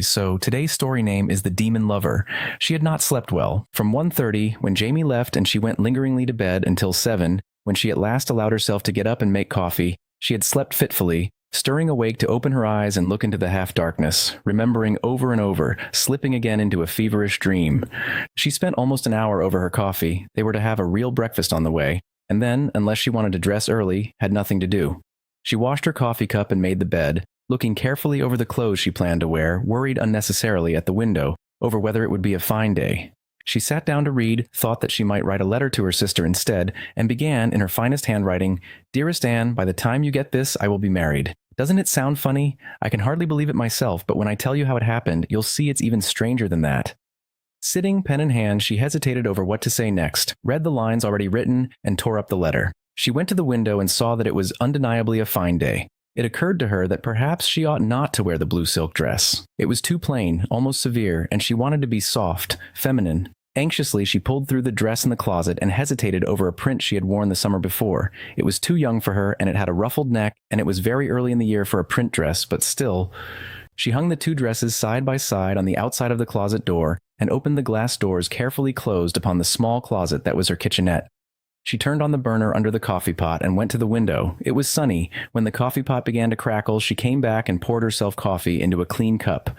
So today's story name is The Demon Lover. She had not slept well. From 1:30, when Jamie left and she went lingeringly to bed, until 7, when she at last allowed herself to get up and make coffee, she had slept fitfully, stirring awake to open her eyes and look into the half-darkness, remembering over and over, slipping again into a feverish dream. She spent almost an hour over her coffee. They were to have a real breakfast on the way, and then, unless she wanted to dress early, had nothing to do. She washed her coffee cup and made the bed, looking carefully over the clothes she planned to wear, worried unnecessarily at the window over whether it would be a fine day. She sat down to read, thought that she might write a letter to her sister instead, and began, in her finest handwriting, "Dearest Anne, by the time you get this, I will be married. Doesn't it sound funny? I can hardly believe it myself, but when I tell you how it happened, you'll see it's even stranger than that." Sitting, pen in hand, she hesitated over what to say next, read the lines already written, and tore up the letter. She went to the window and saw that it was undeniably a fine day. It occurred to her that perhaps she ought not to wear the blue silk dress. It was too plain, almost severe, and she wanted to be soft, feminine. Anxiously, she pulled through the dress in the closet and hesitated over a print she had worn the summer before. It was too young for her, and it had a ruffled neck, and it was very early in the year for a print dress, but still. She hung the two dresses side by side on the outside of the closet door and opened the glass doors carefully closed upon the small closet that was her kitchenette. She turned on the burner under the coffee pot and went to the window. It was sunny. When the coffee pot began to crackle, she came back and poured herself coffee into a clean cup.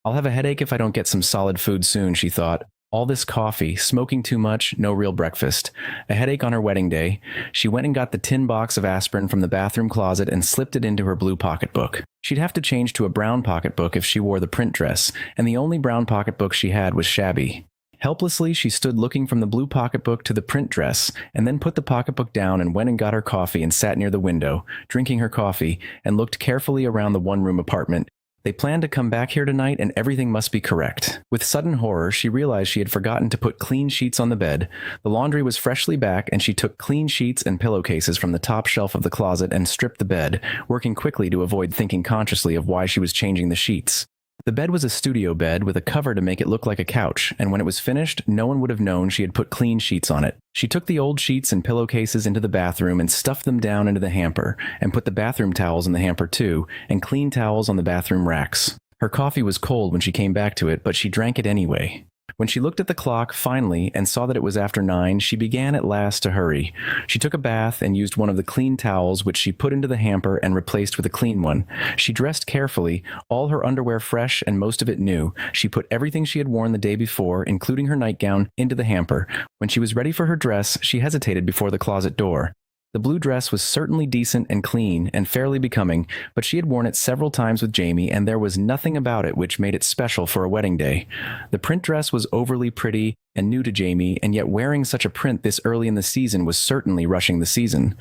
"I'll have a headache if I don't get some solid food soon," she thought. All this coffee, smoking too much, no real breakfast. A headache on her wedding day. She went and got the tin box of aspirin from the bathroom closet and slipped it into her blue pocketbook. She'd have to change to a brown pocketbook if she wore the print dress, and the only brown pocketbook she had was shabby. Helplessly, she stood looking from the blue pocketbook to the print dress, and then put the pocketbook down and went and got her coffee and sat near the window, drinking her coffee, and looked carefully around the one-room apartment. They planned to come back here tonight, and everything must be correct. With sudden horror, she realized she had forgotten to put clean sheets on the bed. The laundry was freshly back, and she took clean sheets and pillowcases from the top shelf of the closet and stripped the bed, working quickly to avoid thinking consciously of why she was changing the sheets. The bed was a studio bed with a cover to make it look like a couch, and when it was finished, no one would have known she had put clean sheets on it. She took the old sheets and pillowcases into the bathroom and stuffed them down into the hamper, and put the bathroom towels in the hamper too, and clean towels on the bathroom racks. Her coffee was cold when she came back to it, but she drank it anyway. When she looked at the clock, finally, and saw that it was after 9, she began at last to hurry. She took a bath and used one of the clean towels, which she put into the hamper and replaced with a clean one. She dressed carefully, all her underwear fresh and most of it new. She put everything she had worn the day before, including her nightgown, into the hamper. When she was ready for her dress, she hesitated before the closet door. The blue dress was certainly decent and clean and fairly becoming, but she had worn it several times with Jamie, and there was nothing about it which made it special for a wedding day. The print dress was overly pretty and new to Jamie, and yet wearing such a print this early in the season was certainly rushing the season.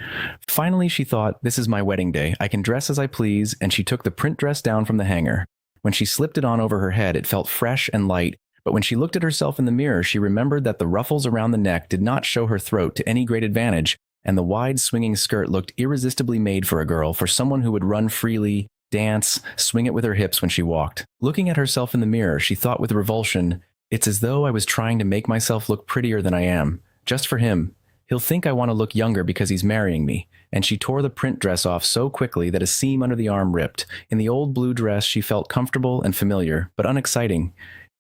Finally, she thought, "This is my wedding day. I can dress as I please," and she took the print dress down from the hanger. When she slipped it on over her head, it felt fresh and light, but when she looked at herself in the mirror, she remembered that the ruffles around the neck did not show her throat to any great advantage, and the wide swinging skirt looked irresistibly made for a girl, for someone who would run freely, dance, swing it with her hips when she walked. Looking at herself in the mirror, she thought with revulsion, "It's as though I was trying to make myself look prettier than I am, just for him. He'll think I want to look younger because he's marrying me." And she tore the print dress off so quickly that a seam under the arm ripped. In the old blue dress, she felt comfortable and familiar, but unexciting.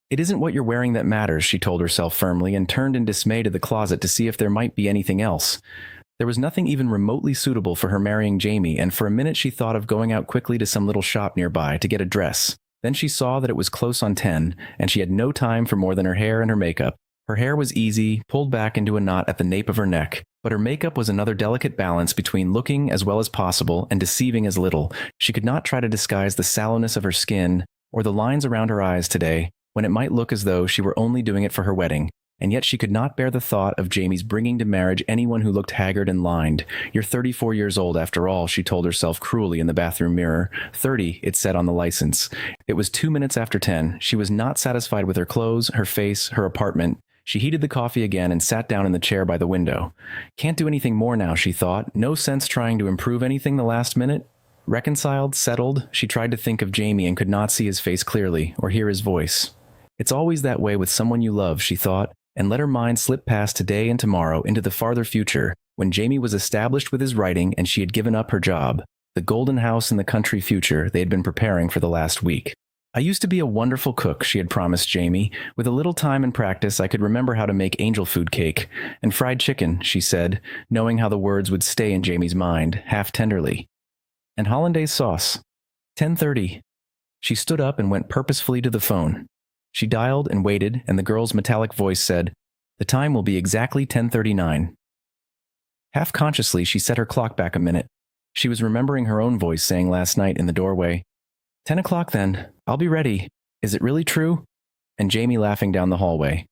"It isn't what you're wearing that matters," she told herself firmly, and turned in dismay to the closet to see if there might be anything else. There was nothing even remotely suitable for her marrying Jamie, and for a minute she thought of going out quickly to some little shop nearby to get a dress. Then she saw that it was close on 10, and she had no time for more than her hair and her makeup. Her hair was easy, pulled back into a knot at the nape of her neck, but her makeup was another delicate balance between looking as well as possible and deceiving as little. She could not try to disguise the sallowness of her skin or the lines around her eyes today, when it might look as though she were only doing it for her wedding. And yet she could not bear the thought of Jamie's bringing to marriage anyone who looked haggard and lined. "You're 34 years old after all," she told herself cruelly in the bathroom mirror. 30, it said on the license. It was 2 minutes after 10. She was not satisfied with her clothes, her face, her apartment. She heated the coffee again and sat down in the chair by the window. "Can't do anything more now," she thought. "No sense trying to improve anything the last minute." Reconciled, settled, she tried to think of Jamie and could not see his face clearly or hear his voice. "It's always that way with someone you love," she thought, and let her mind slip past today and tomorrow into the farther future, when Jamie was established with his writing and she had given up her job, the golden house in the country future they had been preparing for the last week. I used to be a wonderful cook, she had promised Jamie. With a little time and practice, I could remember how to make angel food cake. And fried chicken, she said, knowing how the words would stay in Jamie's mind, half tenderly. And hollandaise sauce. 10:30. She stood up and went purposefully to the phone. She dialed and waited, and the girl's metallic voice said, "The time will be exactly 10:39. Half consciously, she set her clock back a minute. She was remembering her own voice saying last night in the doorway, 10 o'clock then. I'll be ready. Is it really true?" And Jamie laughing down the hallway.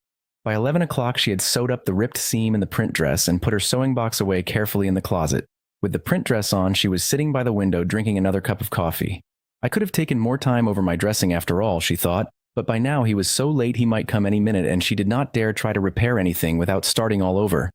By 11 o'clock, she had sewed up the ripped seam in the print dress and put her sewing box away carefully in the closet. With the print dress on, she was sitting by the window drinking another cup of coffee. I could have taken more time over my dressing after all, she thought, but by now he was so late he might come any minute, and she did not dare try to repair anything without starting all over.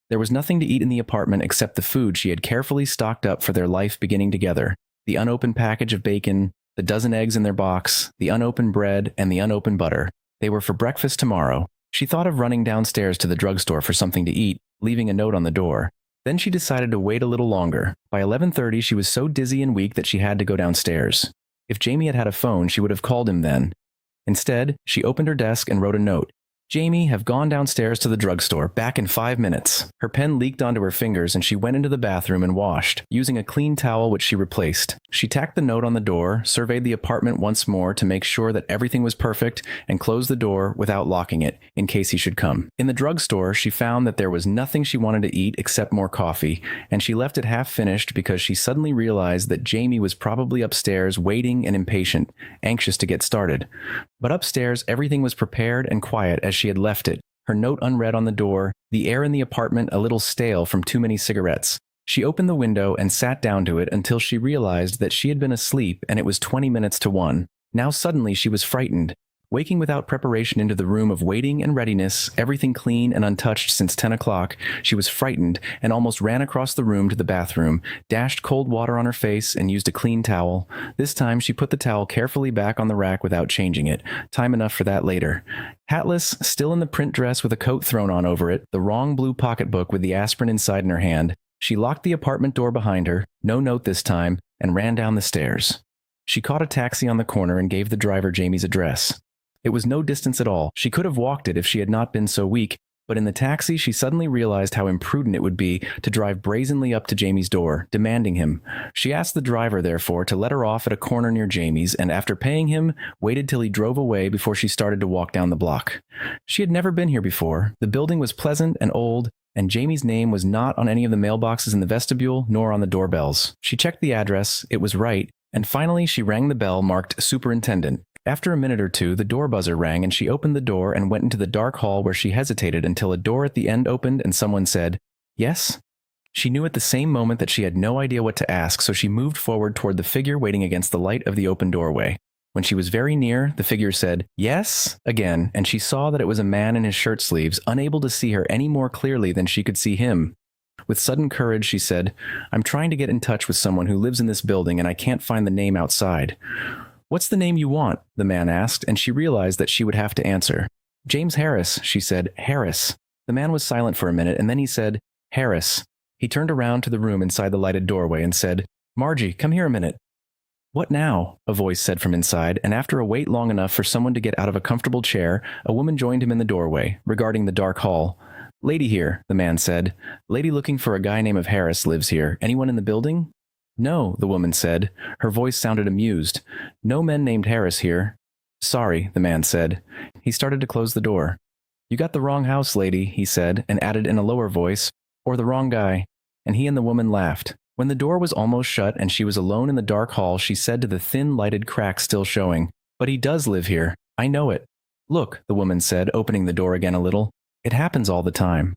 There was nothing to eat in the apartment except the food she had carefully stocked up for their life beginning together. The unopened package of bacon, the dozen eggs in their box, the unopened bread, and the unopened butter. They were for breakfast tomorrow. She thought of running downstairs to the drugstore for something to eat, leaving a note on the door. Then she decided to wait a little longer. By 11:30, she was so dizzy and weak that she had to go downstairs. If Jamie had had a phone, she would have called him then. Instead, she opened her desk and wrote a note. "Jamie, have gone downstairs to the drugstore, back in 5 minutes. Her pen leaked onto her fingers and she went into the bathroom and washed, using a clean towel which she replaced. She tacked the note on the door, surveyed the apartment once more to make sure that everything was perfect, and closed the door without locking it, in case he should come. In the drugstore, she found that there was nothing she wanted to eat except more coffee, and she left it half finished because she suddenly realized that Jamie was probably upstairs waiting and impatient, anxious to get started. But upstairs, everything was prepared and quiet as she had left it, her note unread on the door, the air in the apartment a little stale from too many cigarettes. She opened the window and sat down to it until she realized that she had been asleep and it was 20 minutes to 1. Now suddenly she was frightened. Waking without preparation into the room of waiting and readiness, everything clean and untouched since 10 o'clock, she was frightened and almost ran across the room to the bathroom, dashed cold water on her face, and used a clean towel. This time she put the towel carefully back on the rack without changing it. Time enough for that later. Hatless, still in the print dress with a coat thrown on over it, the wrong blue pocketbook with the aspirin inside in her hand, she locked the apartment door behind her, no note this time, and ran down the stairs. She caught a taxi on the corner and gave the driver Jamie's address. It was no distance at all. She could have walked it if she had not been so weak, but in the taxi she suddenly realized how imprudent it would be to drive brazenly up to Jamie's door, demanding him. She asked the driver, therefore, to let her off at a corner near Jamie's, and after paying him, waited till he drove away before she started to walk down the block. She had never been here before. The building was pleasant and old, and Jamie's name was not on any of the mailboxes in the vestibule, nor on the doorbells. She checked the address, it was right, and finally she rang the bell marked Superintendent. After a minute or two, the door buzzer rang and she opened the door and went into the dark hall where she hesitated until a door at the end opened and someone said, "Yes?" She knew at the same moment that she had no idea what to ask, so she moved forward toward the figure waiting against the light of the open doorway. When she was very near, the figure said, "Yes?" again, and she saw that it was a man in his shirt sleeves, unable to see her any more clearly than she could see him. With sudden courage, she said, "I'm trying to get in touch with someone who lives in this building and I can't find the name outside." "What's the name you want?" the man asked, and she realized that she would have to answer. "James Harris," she said. "Harris." The man was silent for a minute, and then he said, "Harris." He turned around to the room inside the lighted doorway and said, "Margie, come here a minute." "What now?" a voice said from inside, and after a wait long enough for someone to get out of a comfortable chair, a woman joined him in the doorway, regarding the dark hall. "Lady here," the man said. "Lady looking for a guy named Harris lives here. Anyone in the building?" "No," the woman said. Her voice sounded amused. "No men named Harris here." "Sorry," the man said. He started to close the door. "You got the wrong house, lady," he said, and added in a lower voice, "or the wrong guy." And he and the woman laughed. When the door was almost shut and she was alone in the dark hall, she said to the thin lighted crack still showing, "But he does live here. I know it." "Look," the woman said, opening the door again a little. "It happens all the time."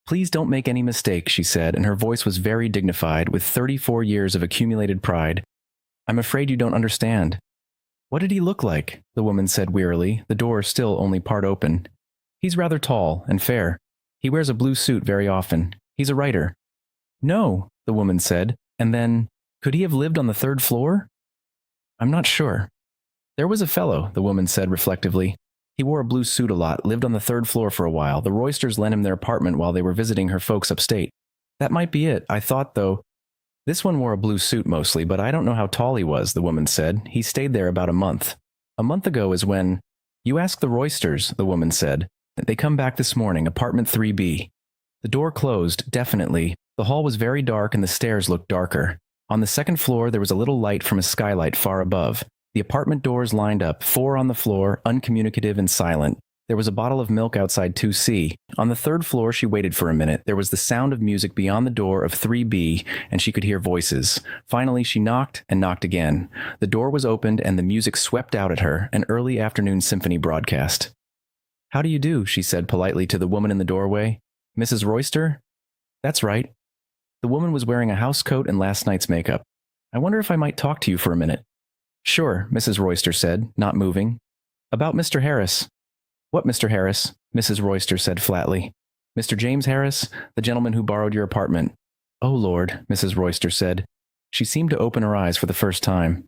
"Please don't make any mistake," she said, and her voice was very dignified, with 34 years of accumulated pride. "I'm afraid you don't understand." "What did he look like?" the woman said wearily, the door still only part open. "He's rather tall and fair. He wears a blue suit very often. He's a writer." "No," the woman said, and then, "Could he have lived on the 3rd floor?" "I'm not sure." "There was a fellow," the woman said reflectively. "He wore a blue suit a lot, lived on the 3rd floor for a while. The Roysters lent him their apartment while they were visiting her folks upstate. That might be it. I thought, though, this one wore a blue suit mostly, but I don't know how tall he was," the woman said. "He stayed there about a month." A month ago is when... You ask the Roysters, the woman said. They come back this morning, apartment 3B. The door closed, definitely. The hall was very dark and the stairs looked darker. On the second floor, there was a little light from a skylight far above. The apartment doors lined up, 4 on the floor, uncommunicative and silent. There was a bottle of milk outside 2C. On the third floor, she waited for a minute. There was the sound of music beyond the door of 3B, and she could hear voices. Finally, she knocked and knocked again. The door was opened, and the music swept out at her, an early afternoon symphony broadcast. "How do you do?" she said politely to the woman in the doorway. "Mrs. Royster?" "That's right." The woman was wearing a house coat and last night's makeup. "I wonder if I might talk to you for a minute." "Sure," Mrs. Royster said, not moving. "About Mr. Harris." "What Mr. Harris?" Mrs. Royster said flatly. "Mr. James Harris, the gentleman who borrowed your apartment." "Oh, Lord," Mrs. Royster said. She seemed to open her eyes for the first time.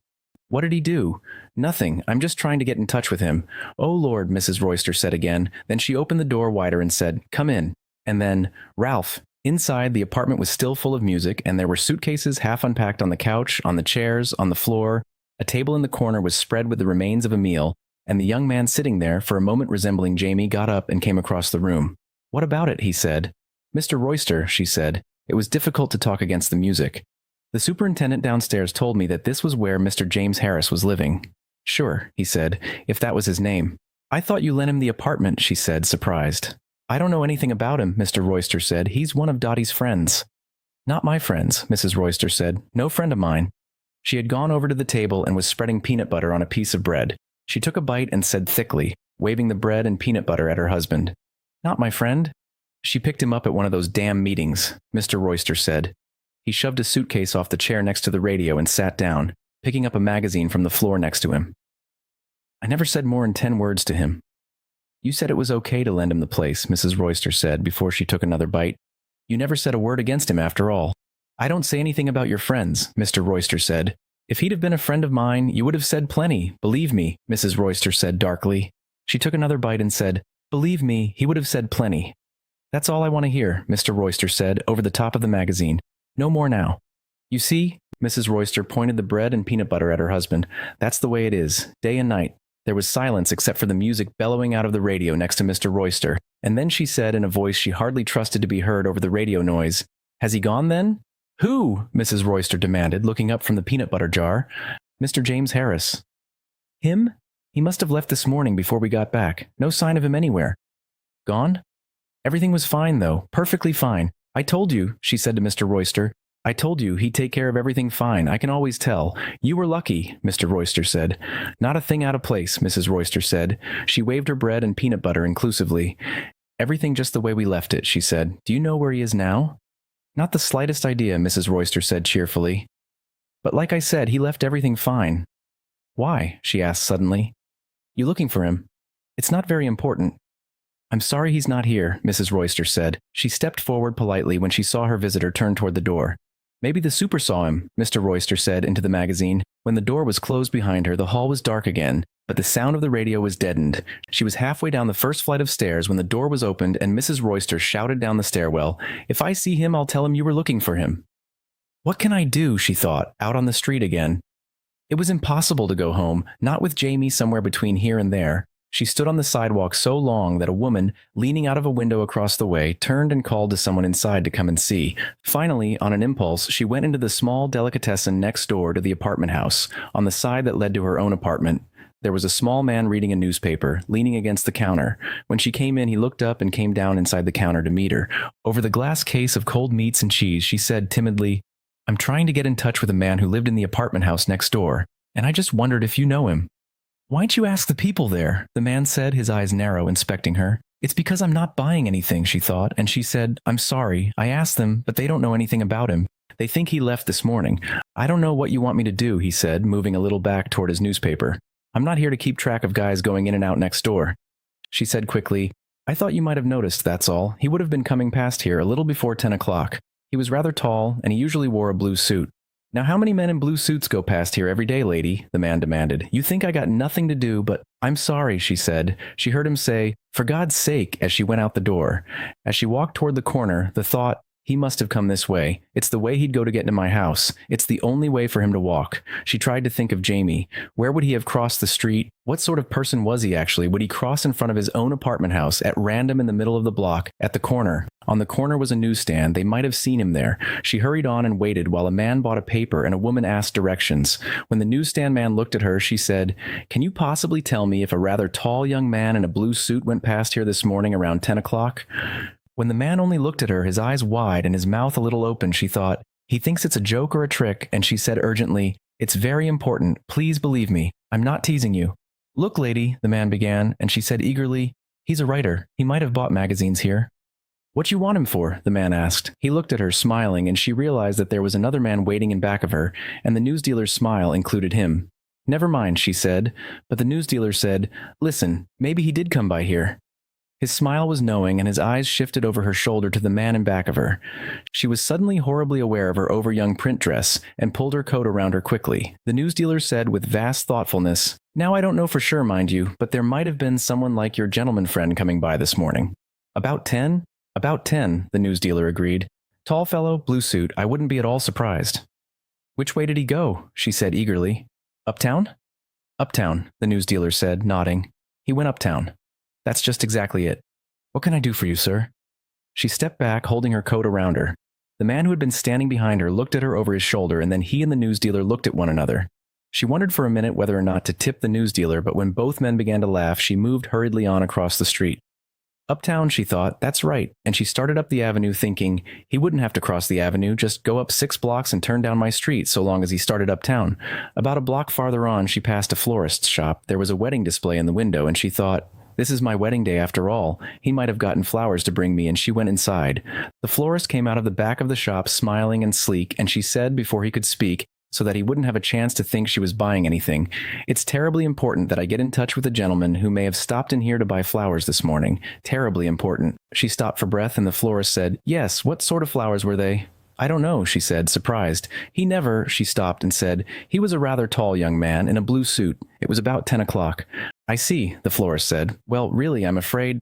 "What did he do?" "Nothing. I'm just trying to get in touch with him." "Oh, Lord," Mrs. Royster said again. Then she opened the door wider and said, "Come in." And then, "Ralph." Inside, the apartment was still full of music, and there were suitcases half unpacked on the couch, on the chairs, on the floor. A table in the corner was spread with the remains of a meal, and the young man sitting there, for a moment resembling Jamie, got up and came across the room. "What about it?" he said. "Mr. Royster," she said. It was difficult to talk against the music. "The superintendent downstairs told me that this was where Mr. James Harris was living." "Sure," he said, "if that was his name." "I thought you lent him the apartment," she said, surprised. "I don't know anything about him," Mr. Royster said. "He's one of Dottie's friends." "Not my friends," Mrs. Royster said. "No friend of mine." She had gone over to the table and was spreading peanut butter on a piece of bread. She took a bite and said thickly, waving the bread and peanut butter at her husband, "Not my friend?" "She picked him up at one of those damn meetings," Mr. Royster said. He shoved a suitcase off the chair next to the radio and sat down, picking up a magazine from the floor next to him. "I never said more than 10 words to him." "You said it was okay to lend him the place," Mrs. Royster said before she took another bite. "You never said a word against him after all." "I don't say anything about your friends," Mr. Royster said. "If he'd have been a friend of mine, you would have said plenty, believe me," Mrs. Royster said darkly. She took another bite and said, "Believe me, he would have said plenty." "That's all I want to hear," Mr. Royster said, over the top of the magazine. "No more now." "You see," Mrs. Royster pointed the bread and peanut butter at her husband, "that's the way it is, day and night." There was silence except for the music bellowing out of the radio next to Mr. Royster, and then she said in a voice she hardly trusted to be heard over the radio noise, "Has he gone then?" "Who?" Mrs. Royster demanded, looking up from the peanut butter jar. "Mr. James Harris." "Him? He must have left this morning before we got back. No sign of him anywhere." "Gone?" "Everything was fine, though. Perfectly fine. I told you," she said to Mr. Royster. "I told you he'd take care of everything fine. I can always tell. You were lucky," Mr. Royster said. "Not a thing out of place," Mrs. Royster said. She waved her bread and peanut butter inclusively. "Everything just the way we left it," she said. "Do you know where he is now?" "Not the slightest idea," Mrs. Royster said cheerfully. "But like I said, he left everything fine." "Why?" she asked suddenly. "You looking for him?" "It's not very important." "I'm sorry he's not here," Mrs. Royster said. She stepped forward politely when she saw her visitor turn toward the door. "Maybe the super saw him," Mr. Royster said into the magazine. When the door was closed behind her, the hall was dark again, but the sound of the radio was deadened. She was halfway down the first flight of stairs when the door was opened and Mrs. Royster shouted down the stairwell, "If I see him, I'll tell him you were looking for him." What can I do, she thought, out on the street again. It was impossible to go home, not with Jamie somewhere between here and there. She stood on the sidewalk so long that a woman, leaning out of a window across the way, turned and called to someone inside to come and see. Finally, on an impulse, she went into the small delicatessen next door to the apartment house, on the side that led to her own apartment. There was a small man reading a newspaper, leaning against the counter. When she came in, he looked up and came down inside the counter to meet her. Over the glass case of cold meats and cheese, she said timidly, "I'm trying to get in touch with a man who lived in the apartment house next door, and I just wondered if you know him." "Why'd you ask the people there?" the man said, his eyes narrow, inspecting her. "It's because I'm not buying anything," she thought, and she said, "I'm sorry. I asked them, but they don't know anything about him. They think he left this morning." "I don't know what you want me to do," he said, moving a little back toward his newspaper. "I'm not here to keep track of guys going in and out next door." She said quickly, "I thought you might have noticed, that's all. He would have been coming past here a little before 10 o'clock. He was rather tall, and he usually wore a blue suit." "Now how many men in blue suits go past here every day, lady?" the man demanded. "You think I got nothing to do but—" "I'm sorry," she said. She heard him say, "For God's sake," as she went out the door. As she walked toward the corner, the thought, He must have come this way. It's the way he'd go to get into my house. It's the only way for him to walk. She tried to think of Jamie. Where would he have crossed the street? What sort of person was he actually? Would he cross in front of his own apartment house, at random in the middle of the block, at the corner? On the corner was a newsstand. They might have seen him there. She hurried on and waited while a man bought a paper and a woman asked directions. When the newsstand man looked at her, she said, "Can you possibly tell me if a rather tall young man in a blue suit went past here this morning around 10 o'clock? When the man only looked at her, his eyes wide and his mouth a little open, she thought, "He thinks it's a joke or a trick," and she said urgently, "It's very important. Please believe me. I'm not teasing you." "Look, lady," the man began, and she said eagerly, "He's a writer. He might have bought magazines here." "What you want him for?" the man asked. He looked at her, smiling, and she realized that there was another man waiting in back of her, and the newsdealer's smile included him. "Never mind," she said, but the newsdealer said, "Listen, maybe he did come by here." His smile was knowing, and his eyes shifted over her shoulder to the man in back of her. She was suddenly horribly aware of her over-young print dress, and pulled her coat around her quickly. The newsdealer said with vast thoughtfulness, "Now I don't know for sure, mind you, but there might have been someone like your gentleman friend coming by this morning." "About 10? "About 10, the newsdealer agreed. "Tall fellow, blue suit. I wouldn't be at all surprised." "Which way did he go?" she said eagerly. "Uptown?" "Uptown," the newsdealer said, nodding. "He went uptown." "That's just exactly it. What can I do for you, sir?" She stepped back, holding her coat around her. The man who had been standing behind her looked at her over his shoulder, and then he and the newsdealer looked at one another. She wondered for a minute whether or not to tip the newsdealer, but when both men began to laugh, she moved hurriedly on across the street. Uptown, she thought, that's right, and she started up the avenue thinking, he wouldn't have to cross the avenue, just go up 6 blocks and turn down my street so long as he started uptown. About a block farther on, she passed a florist's shop. There was a wedding display in the window, and she thought, this is my wedding day after all. He might have gotten flowers to bring me, and she went inside. The florist came out of the back of the shop smiling and sleek, and she said before he could speak, so that he wouldn't have a chance to think she was buying anything, "It's terribly important that I get in touch with a gentleman who may have stopped in here to buy flowers this morning. Terribly important." She stopped for breath, and the florist said, "Yes, what sort of flowers were they?" "I don't know," she said, surprised. "He never," she stopped and said, "he was a rather tall young man in a blue suit. It was about 10 o'clock. "I see," the florist said. "Well, really, I'm afraid—"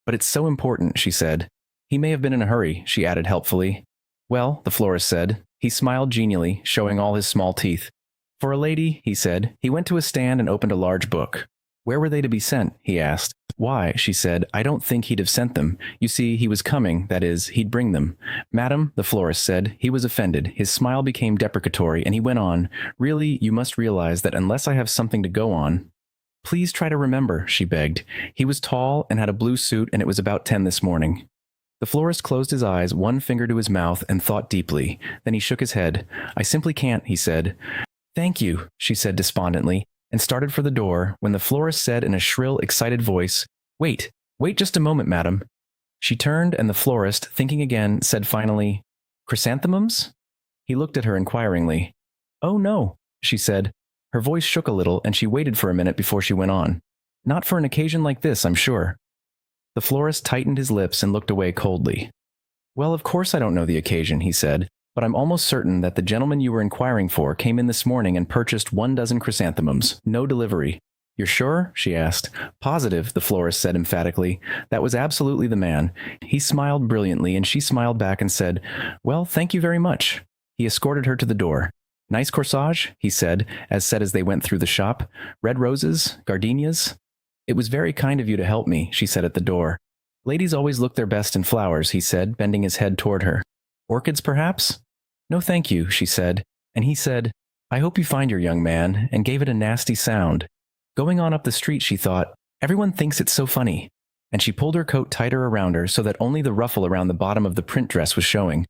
"But it's so important," she said. "He may have been in a hurry," she added helpfully. "Well," the florist said. He smiled genially, showing all his small teeth. "For a lady," he said. He went to a stand and opened a large book. "Where were they to be sent?" he asked. "Why," she said, "I don't think he'd have sent them. You see, he was coming, that is, he'd bring them." "Madam," the florist said. He was offended. His smile became deprecatory, and he went on, "Really, you must realize that unless I have something to go on—" "Please try to remember," she begged. "He was tall and had a blue suit, and it was about 10 this morning." The florist closed his eyes, one finger to his mouth, and thought deeply. Then he shook his head. "I simply can't," he said. "Thank you," she said despondently, and started for the door, when the florist said in a shrill, excited voice, "Wait just a moment, madam." She turned, and the florist, thinking again, said finally, "Chrysanthemums?" He looked at her inquiringly. "Oh, no," she said. Her voice shook a little, and she waited for a minute before she went on. "Not for an occasion like this, I'm sure." The florist tightened his lips and looked away coldly. "Well, of course I don't know the occasion," he said, "but I'm almost certain that the gentleman you were inquiring for came in this morning and purchased 12 chrysanthemums. No delivery." "You're sure?" she asked. "Positive," the florist said emphatically. "That was absolutely the man." He smiled brilliantly, and she smiled back and said, "Well, thank you very much." He escorted her to the door. "Nice corsage?" he said as they went through the shop. "Red roses? Gardenias?" "It was very kind of you to help me," she said at the door. "Ladies always look their best in flowers," he said, bending his head toward her. "Orchids, perhaps?" "No, thank you," she said. And he said, "I hope you find your young man," and gave it a nasty sound. Going on up the street, she thought, "Everyone thinks it's so funny." And she pulled her coat tighter around her so that only the ruffle around the bottom of the print dress was showing.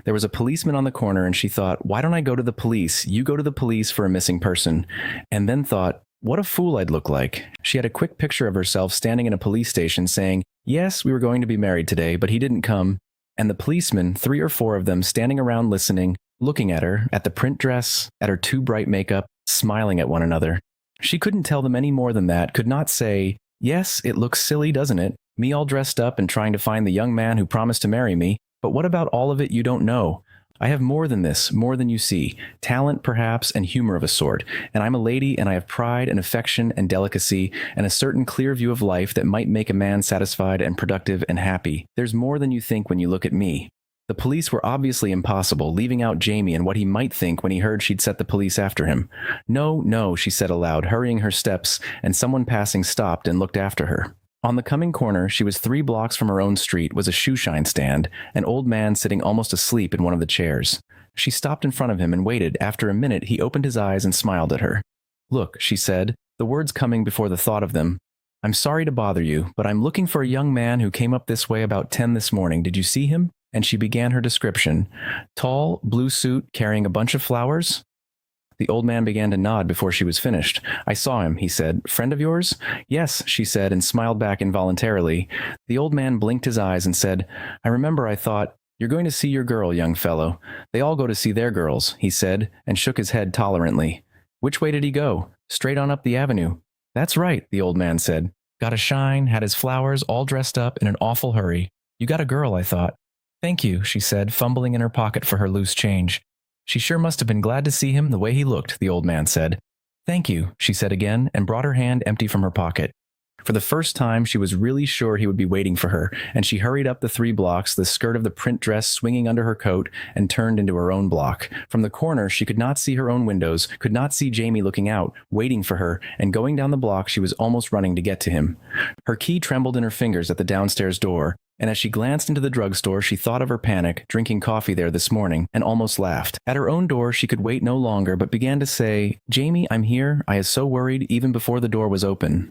There was a policeman on the corner, and she thought, "Why don't I go to the police? You go to the police for a missing person." And then thought, what a fool I'd look like. She had a quick picture of herself standing in a police station saying, "Yes, we were going to be married today, but he didn't come." And the policemen, 3 or 4 of them, standing around listening, looking at her, at the print dress, at her too bright makeup, smiling at one another. She couldn't tell them any more than that, could not say, "Yes, it looks silly, doesn't it? Me all dressed up and trying to find the young man who promised to marry me. But what about all of it you don't know? I have more than this, more than you see. Talent, perhaps, and humor of a sort. And I'm a lady, and I have pride and affection and delicacy, and a certain clear view of life that might make a man satisfied and productive and happy. There's more than you think when you look at me." The police were obviously impossible, leaving out Jamie and what he might think when he heard she'd set the police after him. No, no, she said aloud, hurrying her steps, and someone passing stopped and looked after her. On the coming corner, she was 3 blocks from her own street, was a shoeshine stand, an old man sitting almost asleep in one of the chairs. She stopped in front of him and waited. After a minute, he opened his eyes and smiled at her. Look, she said, the words coming before the thought of them. I'm sorry to bother you, but I'm looking for a young man who came up this way about 10 this morning. Did you see him? And she began her description. Tall, blue suit, carrying a bunch of flowers? The old man began to nod before she was finished. I saw him, he said. Friend of yours? Yes, she said, and smiled back involuntarily. The old man blinked his eyes and said, I remember I thought, you're going to see your girl, young fellow. They all go to see their girls, he said, and shook his head tolerantly. Which way did he go? Straight on up the avenue. That's right, the old man said. Got a shine, had his flowers, all dressed up in an awful hurry. You got a girl, I thought. Thank you, she said, fumbling in her pocket for her loose change. She sure must have been glad to see him the way he looked, the old man said. Thank you, she said again, and brought her hand empty from her pocket. For the first time, she was really sure he would be waiting for her, and she hurried up the 3 blocks, the skirt of the print dress swinging under her coat, and turned into her own block. From the corner, she could not see her own windows, could not see Jamie looking out, waiting for her, and going down the block, she was almost running to get to him. Her key trembled in her fingers at the downstairs door, and as she glanced into the drugstore, she thought of her panic, drinking coffee there this morning, and almost laughed. At her own door, she could wait no longer, but began to say, Jamie, I'm here. I is so worried even before the door was open.